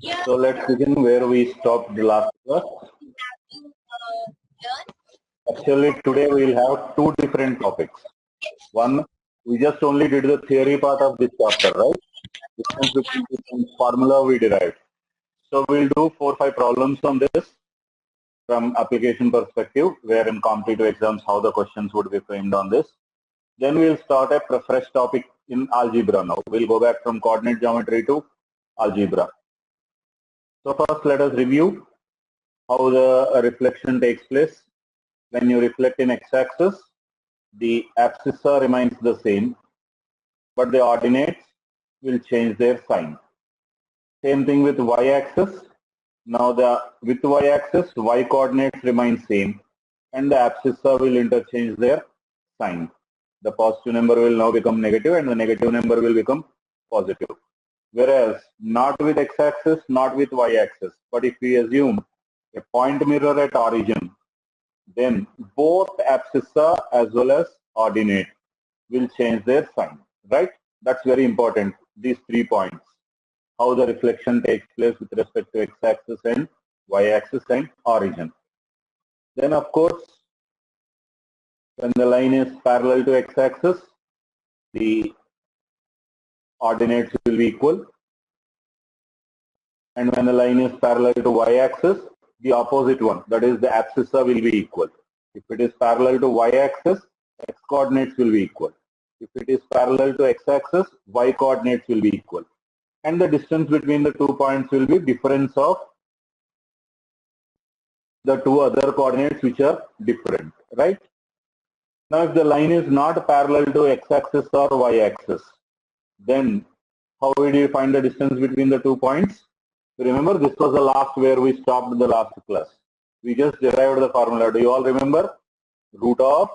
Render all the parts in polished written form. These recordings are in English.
So let's begin where we stopped the last class. Actually, today we will have two different topics. One, we just only did the theory part of this chapter, right? Difference between different formula we derived. So we'll do 4 or 5 problems on this from application perspective, where in competitive exams how the questions would be framed on this. Then we'll start a fresh topic in algebra now. We'll go back from coordinate geometry to algebra. So first let us review how the reflection takes place. When you reflect in x-axis, the abscissa remains the same, but the ordinates will change their sign. Same thing with y-axis. Now with y-axis, y coordinates remain same, and the abscissa will interchange their sign. The positive number will now become negative, and the negative number will become positive. Whereas not with x-axis, not with y-axis, but if we assume a point mirror at origin, then both abscissa as well as ordinate will change their sign, right? That's very important, these 3 points. How the reflection takes place with respect to x-axis and y-axis and origin. Then of course, when the line is parallel to x-axis, the ordinates will be equal. And when the line is parallel to y-axis, the opposite one, that is the abscissa, will be equal. If it is parallel to y-axis, x-coordinates will be equal. If it is parallel to x-axis, y-coordinates will be equal. And the distance between the 2 points will be difference of the 2 other coordinates which are different, right? Now if the line is not parallel to x-axis or y-axis, then how will you find the distance between the 2 points? Remember, this was the last where we stopped the last class. We just derived the formula. Do you all remember? Root of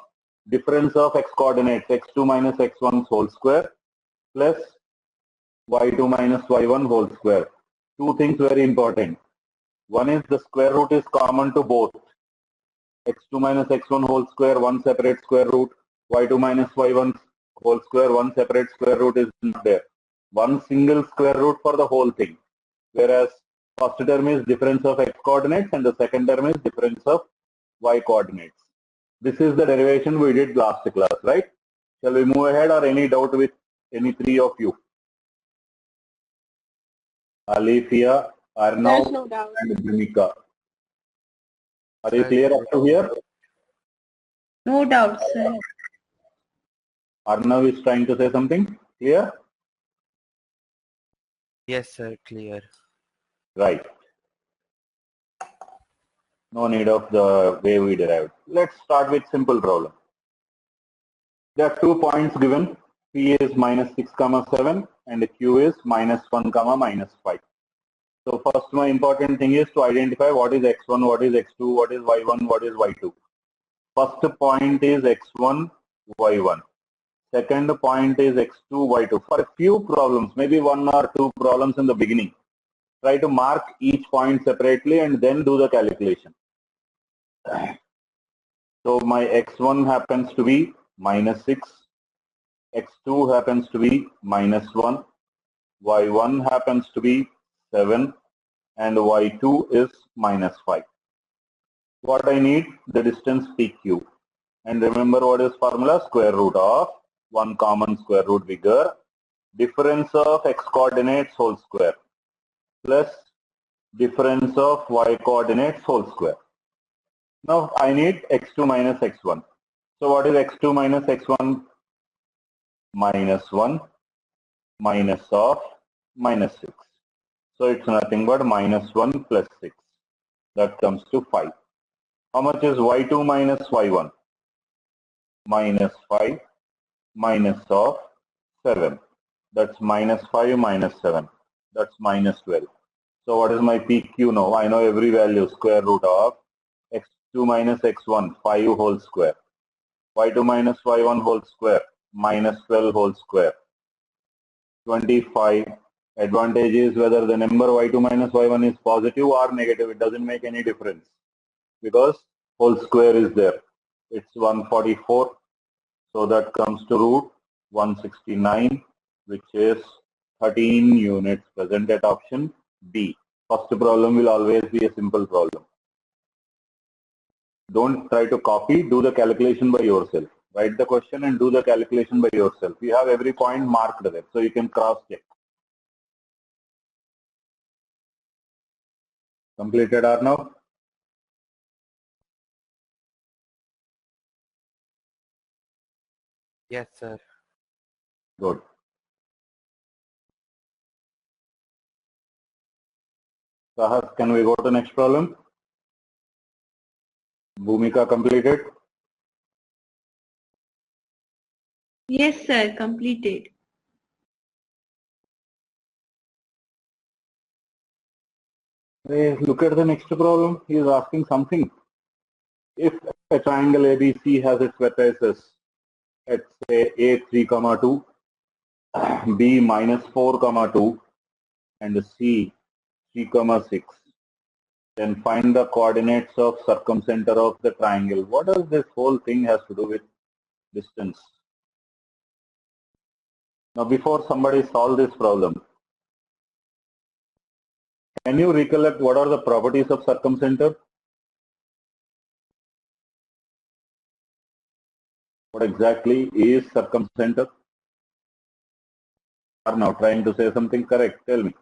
difference of x coordinates, x2 minus x1 whole square plus y2 minus y1 whole square. 2 things very important. One is the square root is common to both. x2 minus x1 whole square, one separate square root. y2 minus y1 whole square, one separate square root is not there. One single square root for the whole thing. Whereas first term is difference of x coordinates and the second term is difference of y coordinates. This is the derivation we did last class, right? Shall we move ahead, or any doubt with any 3 of you? Alifia, Arnav, no doubt. and Bhumika. Are you clear up to here? No doubt, sir. Arnav is trying to say something. Clear? Yes, sir, clear. Right. No need of the way we derived. Let's start with simple problem. There are 2 points given. P is minus 6, 7 and Q is minus 1, minus 5. So first my important thing is to identify what is x1, what is x2, what is y1, what is y2. First point is x1, y1. Second point is x2, y2. For a few problems, maybe 1 or 2 problems in the beginning, try to mark each point separately and then do the calculation. So my x1 happens to be minus 6, x2 happens to be minus 1, y1 happens to be 7, and y2 is minus 5. What I need? The distance PQ. And remember what is formula? Square root of one common square root bigger, difference of x coordinates whole square plus difference of y coordinates whole square. Now I need x2 minus x1. So what is x2 minus x1? Minus 1 minus of minus 6. So it's nothing but minus 1 plus 6. That comes to 5. How much is y2 minus y1? Minus 5 minus of 7. That's minus 5 minus 7. That's minus 12. So what is my PQ now? I know every value. Square root of x2 minus x1, 5 whole square. y2 minus y1 whole square, minus 12 whole square. 25. Advantage is whether the number y2 minus y1 is positive or negative. It doesn't make any difference because whole square is there. It's 144. So that comes to root 169, which is 13 units present at option B. First problem will always be a simple problem. Don't try to copy, do the calculation by yourself. Write the question and do the calculation by yourself. You have every point marked there, so you can cross check. Completed Arnav? Yes, sir. Good. Sahas, can we go to next problem? Bhumika completed? Yes, sir. Completed. Hey, look at the next problem. He is asking something. If a triangle ABC has its vertices at say A 3, 2, B minus 4, 2, and C 3, 6, then find the coordinates of circumcenter of the triangle. What does this whole thing has to do with distance? Now, before somebody solve this problem, can you recollect what are the properties of circumcenter? What exactly is circumcenter? Are now trying to say something correct? Tell me.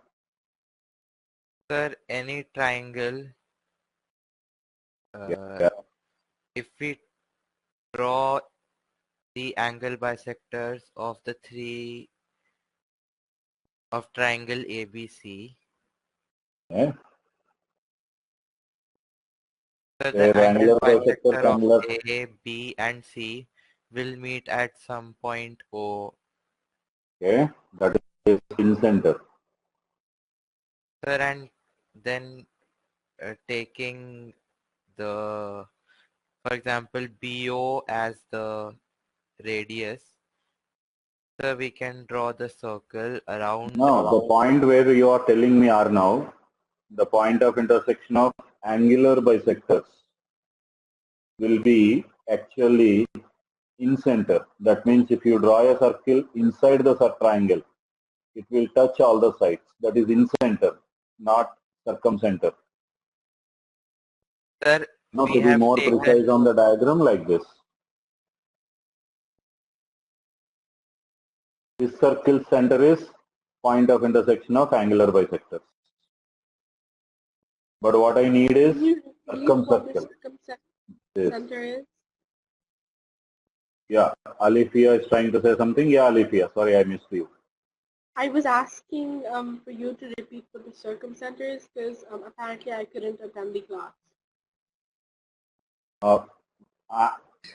Sir, any triangle, Yeah. if we draw the angle bisectors of the three of triangle ABC, Yeah. so Their the angle angular bisector bisector of angular. A, B and C will meet at some point O. Okay, that is in center. Sir, and then taking the, for example, BO as the radius, so we can draw the circle around. Now, the point where you are telling me are now the point of intersection of angular bisectors will be actually in center. That means if you draw a circle inside the triangle, it will touch all the sides. That is in center, not circumcenter. Sir, Now, we to be have more taken, precise on the diagram like this. This circle center is point of intersection of angular bisectors. But what I need is circumcircle. This. Center is? Yeah, Alifia is trying to say something. Yeah, Alifia, sorry I missed you. I was asking for you to repeat what the circumcenter is because apparently I couldn't attend the class.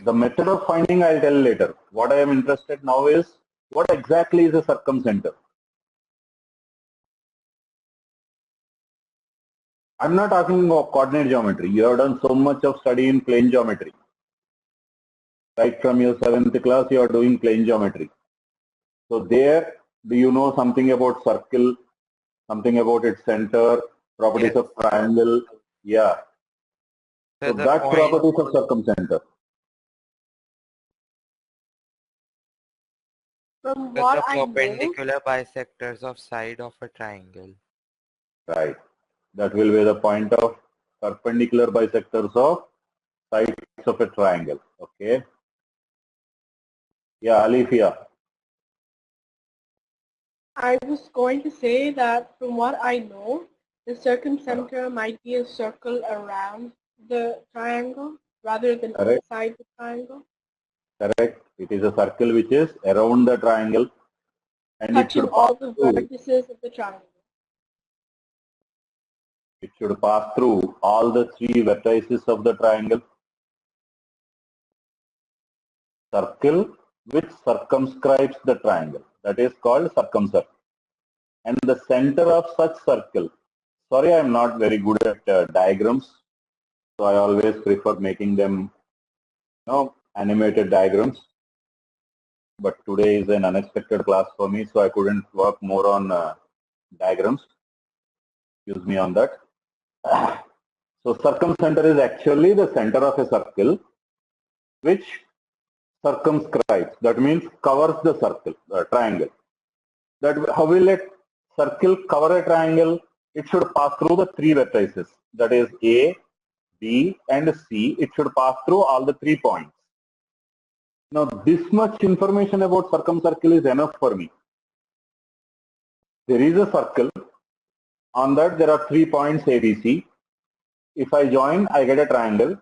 The method of finding I'll tell later. What I am interested now is what exactly is a circumcenter? I'm not talking about coordinate geometry. You have done so much of study in plane geometry. Right from your 7th class, you are doing plane geometry. So there, do you know something about circle, something about its center, properties yes, of triangle? Yeah. So the that point, properties of circumcenter. From the what I know, perpendicular bisectors of side of a triangle. Right. That will be the point of perpendicular bisectors of sides of a triangle. Okay. Yeah, Alifia. I was going to say that from what I know, the circumcenter might be a circle around the triangle rather than Correct. inside the triangle. Correct. It is a circle which is around the triangle and it Touching should pass all the through. vertices of the triangle. It should pass through all the 3 vertices of the triangle. Circle which circumscribes the triangle. That is called circumcircle. And the center of such circle. Sorry, I am not very good at diagrams. So I always prefer making them, animated diagrams. But today is an unexpected class for me, so I couldn't work more on diagrams. Excuse me on that. So circumcenter is actually the center of a circle which circumscribes. That means covers the circle, triangle. That how will a circle cover a triangle? it should pass through the three vertices, that is A, B and C. It should pass through all the 3 points. Now this much information about circumcircle is enough for me. There is a circle, on that there are 3 points A, B, C. If I join, I get a triangle.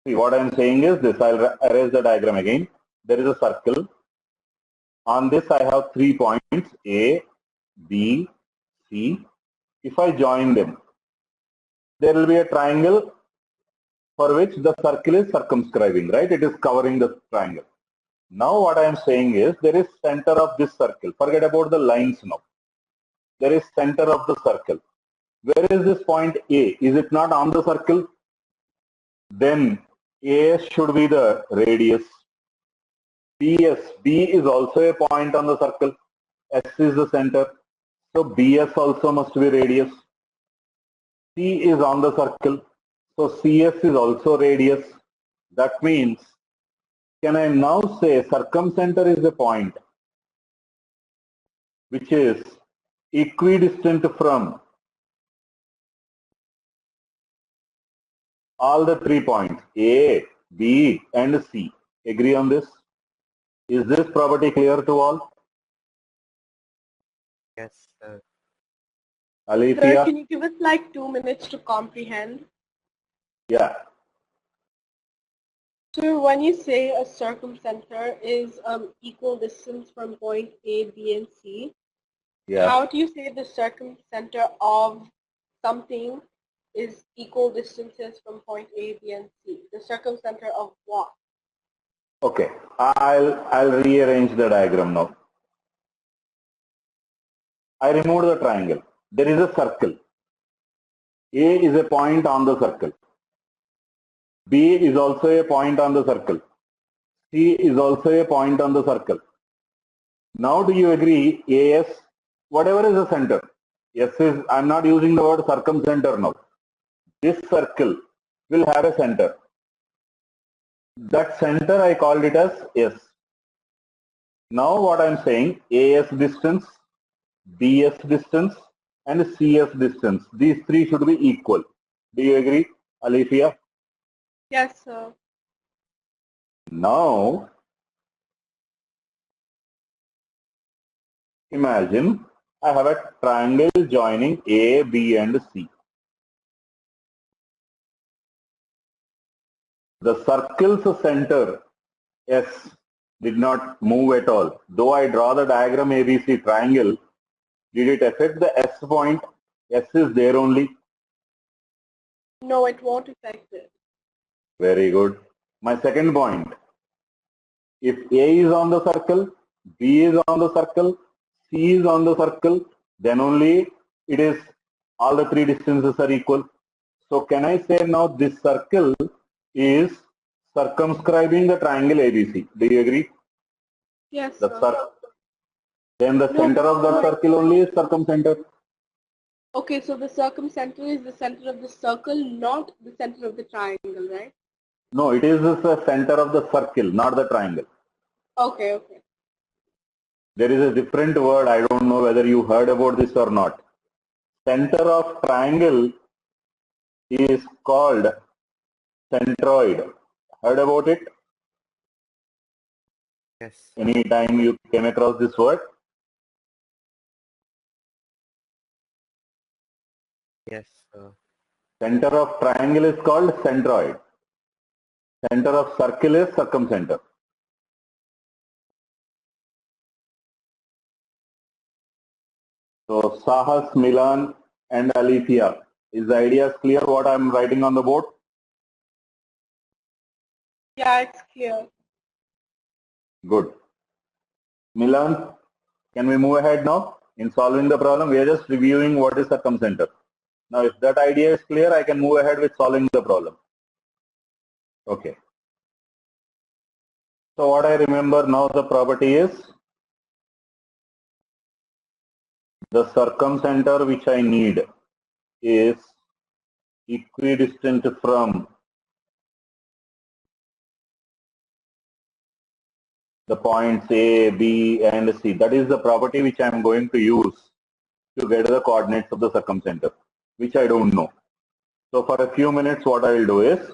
See, what I am saying is this, I'll erase the diagram again. There is a circle. On this I have 3 points A, B, C. If I join them, there will be a triangle for which the circle is circumscribing, right? It is covering the triangle. Now what I am saying is there is center of this circle. Forget about the lines now. There is center of the circle. Where is this point A? Is it not on the circle? Then AS should be the radius. BS, B is also a point on the circle. S is the center. So BS also must be radius. C is on the circle. So CS is also radius. That means, can I now say circumcenter is a point which is equidistant from all the 3 points A, B and C. Agree on this? Is this property clear to all? Yes, sir. Sir, Alethea? can you give us like 2 minutes to comprehend? Yeah. So when you say a circumcenter is equal distance from point A, B, and C, Yeah. how do you say the circumcenter of something is equal distances from point A, B, and C? The circumcenter of what? Okay. I'll rearrange the diagram now. I remove the triangle. There is a circle. A is a point on the circle. B is also a point on the circle. C is also a point on the circle. Now do you agree AS, whatever is the center, S is, I'm not using the word circumcenter now. This circle will have a center. That center I called it as S. Now what I'm saying, AS distance, BS distance and CS distance, these three should be equal. Do you agree, Alethea? Yes, sir. Now imagine I have a triangle joining A, B and C. The circle's center S did not move at all. Though I draw the diagram ABC triangle, did it affect the S point? S is there only. No, it won't affect it. Very good. My second point, if A is on the circle, B is on the circle, C is on the circle, then only it is all the three distances are equal. So can I say now this circle is circumscribing the triangle ABC? Do you agree? Yes, The sir. then the center of that circle only is circumcenter. Okay, so the circumcenter is the center of the circle, not the center of the triangle, right? No, it is the center of the circle, not the triangle. Okay, okay. There is a different word, I don't know whether you heard about this or not. Center of triangle is called centroid. Heard about it? Yes. Any time you came across this word? Yes, sir. Center of triangle is called centroid. Center of circle is circumcenter. So Sahas, Milan and Alethea, is the idea clear what I am writing on the board? Yeah, it's clear. Good. Milan, can we move ahead now in solving the problem? We are just reviewing what is circumcenter. Now if that idea is clear, I can move ahead with solving the problem. Okay. So what I remember now, the property is the circumcenter which I need is equidistant from the points A, B and C. That is the property which I am going to use to get the coordinates of the circumcenter, which I don't know. So for a few minutes, what I will do is,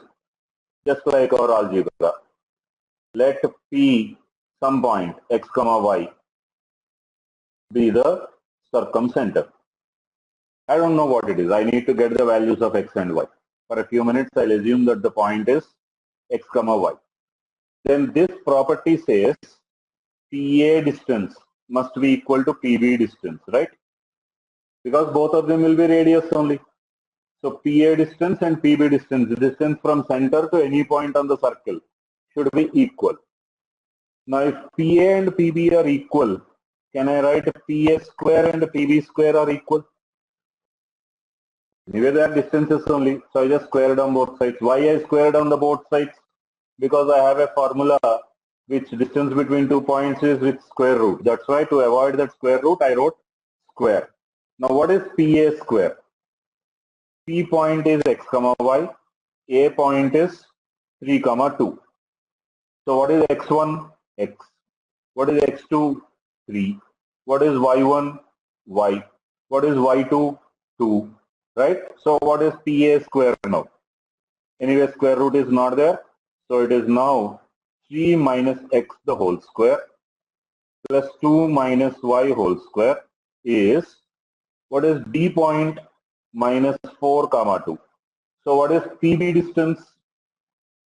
just like our algebra, let P some point x comma y be the circumcenter. I don't know what it is. I need to get the values of x and y. For a few minutes, I'll assume that the point is x comma y. Then this property says PA distance must be equal to PB distance, right? Because both of them will be radius only. So PA distance and PB distance, the distance from center to any point on the circle, should be equal. Now if PA and PB are equal, can I write PA square and PB square are equal? Anyway, they are distances only. So I just squared on both sides. Why I squared on the both sides? Because I have a formula which distance between 2 points is with square root. That's why to avoid that square root, I wrote square. Now what is PA square? P point is x comma y. A point is 3 comma 2. So what is x1? X. What is x2? 3. What is y1? Y. What is y2? 2. Right? So what is PA square now? Anyway, square root is not there. So it is now 3 minus x the whole square plus 2 minus y whole square is, what is D point minus 4 comma 2. So what is PB distance?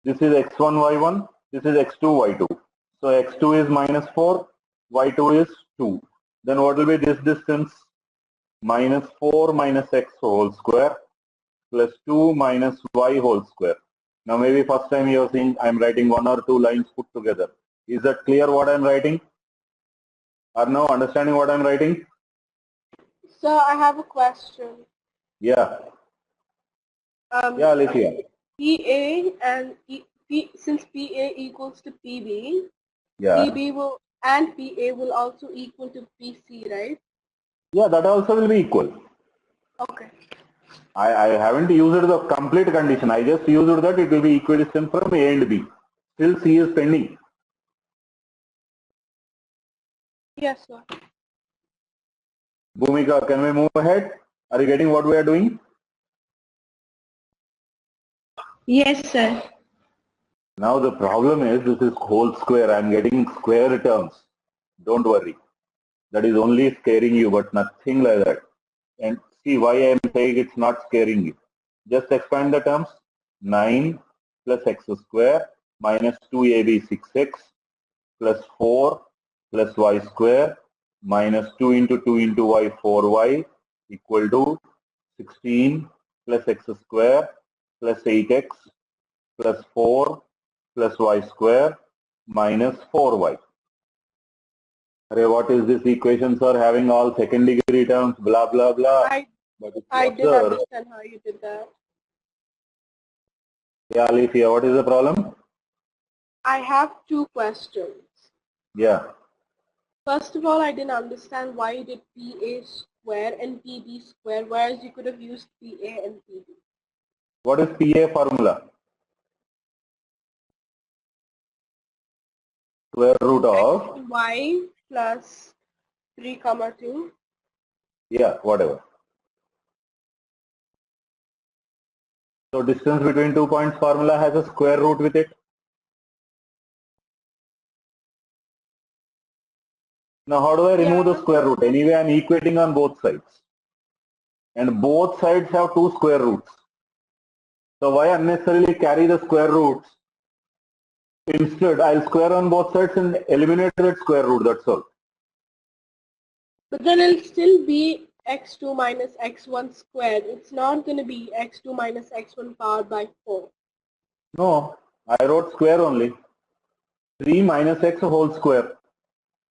This is x1 y1, this is x2 y2. So x2 is minus 4, y2 is 2. Then what will be this distance? Minus 4 minus x whole square plus 2 minus y whole square. Now maybe first time you are seeing I am writing 1 or 2 lines put together. Is that clear what I am writing? Are now understanding what I am writing? Sir, I have a question. Yeah. Yeah, Alicia. PA and since PA equals to PB, Yeah. PB will and PA will also equal to PC, right? Yeah, that also will be equal. Okay. I haven't used the complete condition. I just used that it will be equidistant from A and B. Still C is pending. Yes, sir. Bhumika, can we move ahead? Are you getting what we are doing? Yes, sir. Now the problem is this is whole square. I am getting square terms. Don't worry. That is only scaring you, but nothing like that. And see why I am saying it's not scaring you. Just expand the terms. 9 plus x square minus 2ab 6x plus 4 plus y square minus 2 into 2 into y 4y equal to 16 plus x square plus 8x plus 4 plus y square minus 4y. What is this? Equations are having all second degree terms, blah, blah, blah. I didn't understand how you did that. Yeah, Alicia, what is the problem? I have 2 questions. Yeah. First of all, I didn't understand why you did PA square and PB square, whereas you could have used PA and PB. What is PA formula? Square root of y plus 3 comma 2. Yeah, whatever. So distance between 2 points formula has a square root with it. Now how do I remove the square root? Anyway, I am equating on both sides. And both sides have 2 square roots. So why unnecessarily carry the square roots? Instead, I'll square on both sides and eliminate that square root, that's all. But then it'll still be x2 minus x1 squared. It's not going to be x2 minus x1 powered by 4. No, I wrote square only. 3 minus x whole square.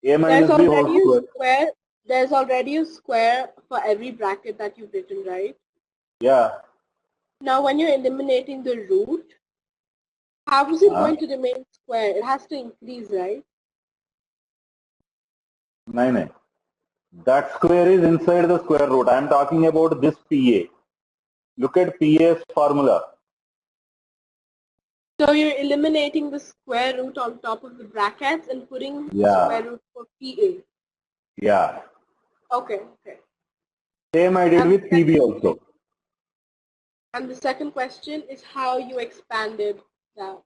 A minus b whole square. There's already a square for every bracket that you've written, right? Yeah. Now when you're eliminating the root, how is it going to remain square? It has to increase, right? No. That square is inside the square root. I am talking about this PA. Look at PA's formula. So you're eliminating the square root on top of the brackets and putting the square root for PA. Yeah. Okay. Same I did with PB also. And the second question is how you expanded that.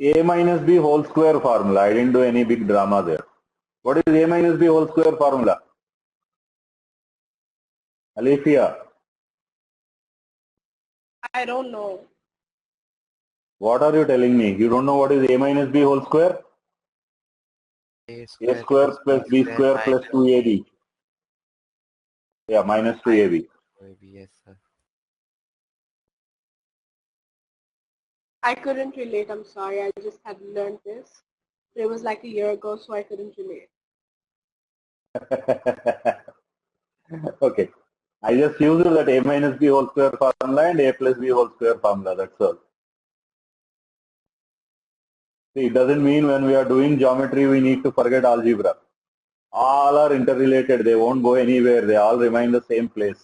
A minus B whole square formula. I didn't do any big drama there. What is A minus B whole square formula? Alifia, I don't know. what are you telling me? You don't know what is A minus B whole square? A A square plus B square plus 2AB. Yeah, minus 2AB. Yes, sir. I couldn't relate. I'm sorry. I just had learned this. It was like a year ago, so I couldn't relate. Okay. I just used that A minus B whole square formula and A plus B whole square formula. That's all. See, it doesn't mean when we are doing geometry we need to forget algebra. All are interrelated. They won't go anywhere. They all remain the same place.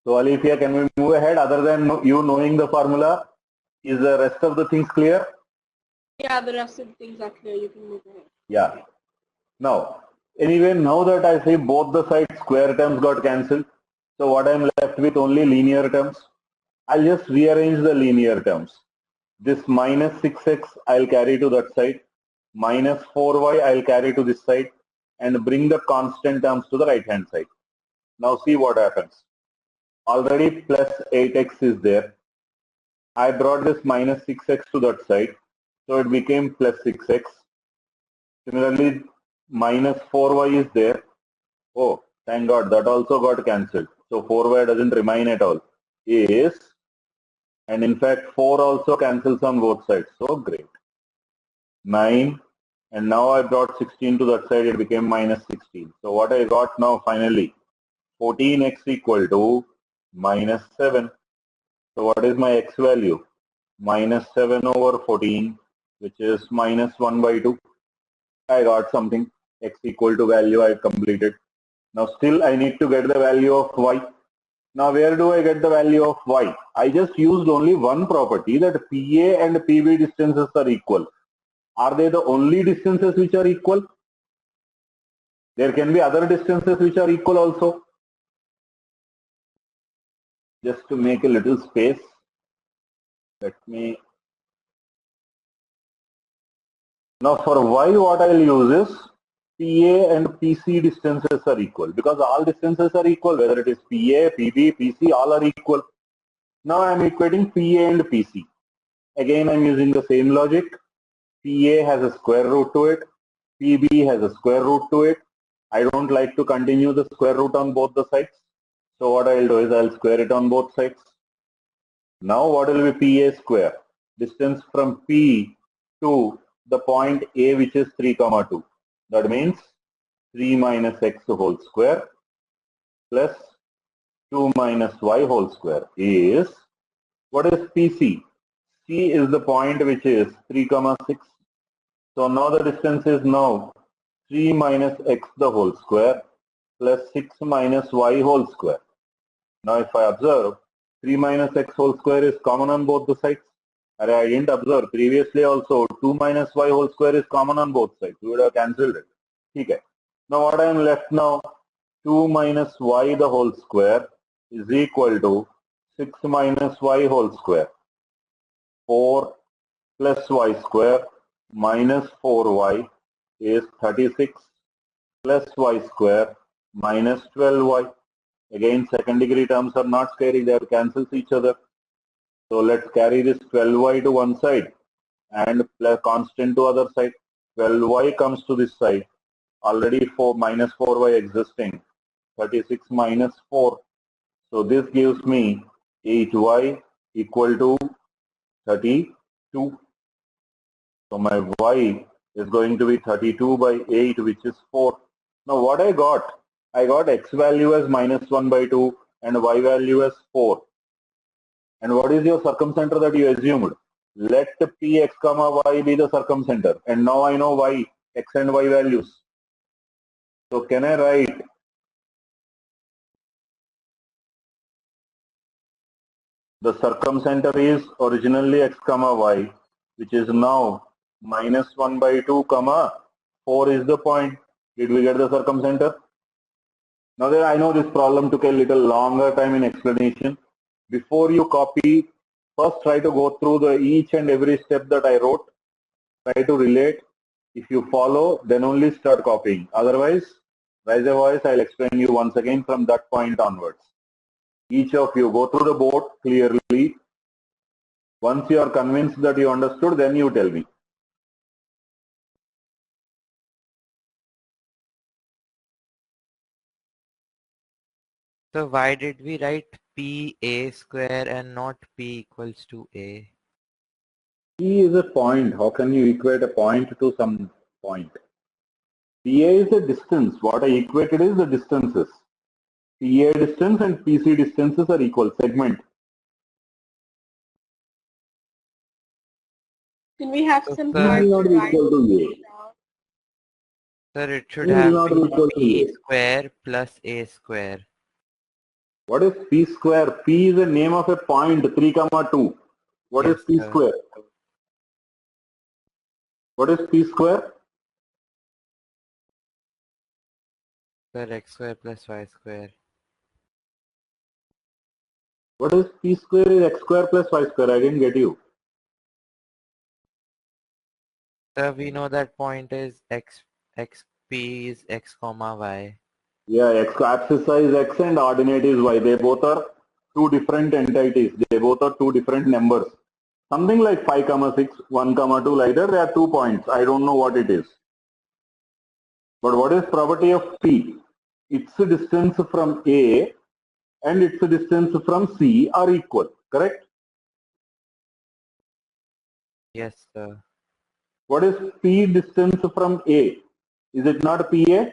So Alifia, can we move ahead? Other than you knowing the formula, is the rest of the things clear? Yeah, the rest of the things are clear. You can move ahead. Yeah. Now, anyway, now that I see both the sides square terms got cancelled, so what I'm left with only linear terms. I'll just rearrange the linear terms. This minus 6x I'll carry to that side, minus 4y I'll carry to this side, and bring the constant terms to the right hand side. Now see what happens. Already plus 8x is there. I brought this minus 6x to that side, so it became plus 6x. Similarly, minus 4y is there. Oh, thank God, that also got cancelled. So 4y doesn't remain at all. Is, and in fact 4 also cancels on both sides. So great. 9, and now I brought 16 to that side, it became minus 16. So what I got now finally, 14x equal to minus 7. So what is my x value? Minus 7 over 14, which is minus 1 by 2. I got something, x equal to value I completed. Now still I need to get the value of y. Now where do I get the value of y? I just used only one property, that PA and PB distances are equal. Are they the only distances which are equal? There can be other distances which are equal also. Just to make a little space, let me. Now for y what I will use is PA and PC distances are equal, because all distances are equal, whether it is PA, PB, PC, all are equal. Now I am equating PA and PC. Again I am using the same logic. PA has a square root to it, PB has a square root to it. I don't like to continue the square root on both the sides. So what I will do is I will square it on both sides. Now what will be PA square? Distance from P to the point A, which is 3, 2. That means 3 minus x whole square plus 2 minus y whole square is, what is PC? C is the point which is 3, 6. So now the distance is now 3 minus x the whole square plus 6 minus y whole square. Now if I observe, 3 minus x whole square is common on both the sides. I didn't observe previously also 2 minus y whole square is common on both sides. We would have cancelled it. Okay. Now what I am left now, 2 minus y the whole square is equal to 6 minus y whole square. 4 plus y square minus 4y is 36 plus y square minus 12y. Again, second degree terms are not scary, they cancels each other. So let's carry this 12y to one side and plus constant to other side. 12y comes to this side. Already 4 minus 4y existing. 36 minus 4. So this gives me 8y equal to 32. So my y is going to be 32 by 8, which is 4. Now what I got x value as minus 1 by 2 and y value as 4. And what is your circumcenter that you assumed? Let Px comma y be the circumcenter. And now I know y, x and y values. So can I write the circumcenter is originally x comma y, which is now minus 1 by 2 comma 4 is the point. Did we get the circumcenter? Now that I know this problem took a little longer time in explanation, before you copy, first try to go through the each and every step that I wrote, try to relate. If you follow, then only start copying. Otherwise, raise a voice, I'll explain you once again from that point onwards. Each of you go through the board clearly. Once you are convinced that you understood, then you tell me. So why did we write P A square and not P equals to A? P is a point. How can you equate a point to some point? PA is a distance. What I equated is the distances. PA distance and PC distances are equal. Segment. Can we have So, some P sir, time will to not be write equal to A. it down? sir, it should P will have not be been equal to P A. square plus A square. What is P square? P is the name of a point, 3, 2. What is Yes, P sir. square? What is P square? Sir, X square plus Y square. What is P square is X square plus Y square? I didn't get you. Sir, we know that point is P is X comma Y. Yeah, X axis is X and ordinate is Y. They both are two different entities. They both are two different numbers. Something like 5, 6, 1, 2 like that. There are 2 points. I don't know what it is. But what is property of P? Its distance from A and its distance from C are equal. Correct? Yes, sir. What is P distance from A? Is it not PA?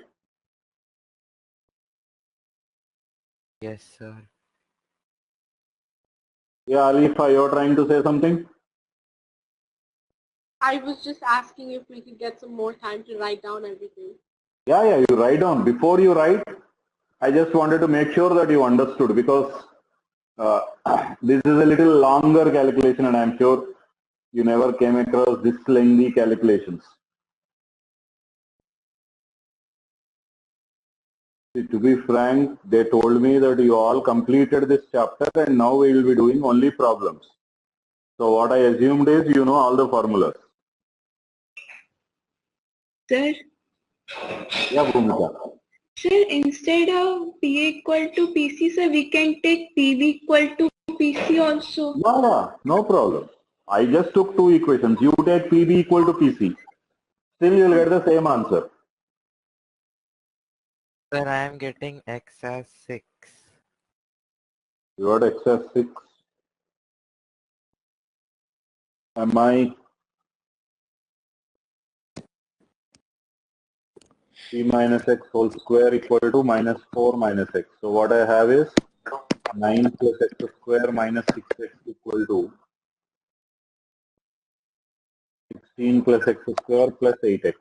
Yes, sir. Yeah, Alifa, you're trying to say something? I was just asking if we could get some more time to write down everything. Yeah, you write down. Before you write, I just wanted to make sure that you understood because this is a little longer calculation and I'm sure you never came across this lengthy calculations. See, to be frank, they told me that you all completed this chapter and now we will be doing only problems. So what I assumed is you know all the formulas. Sir, Yeah, Bhumika. sir, instead of P equal to PC, sir, we can take PV equal to PC also. Yeah, no problem. I just took two equations. You take PB equal to PC. Still you will get the same answer. Sir, I am getting X as 6. You got X as 6. Am I P minus X whole square equal to minus 4 minus X. So what I have is 9 plus X square minus 6X equal to 16 plus X square plus 8X.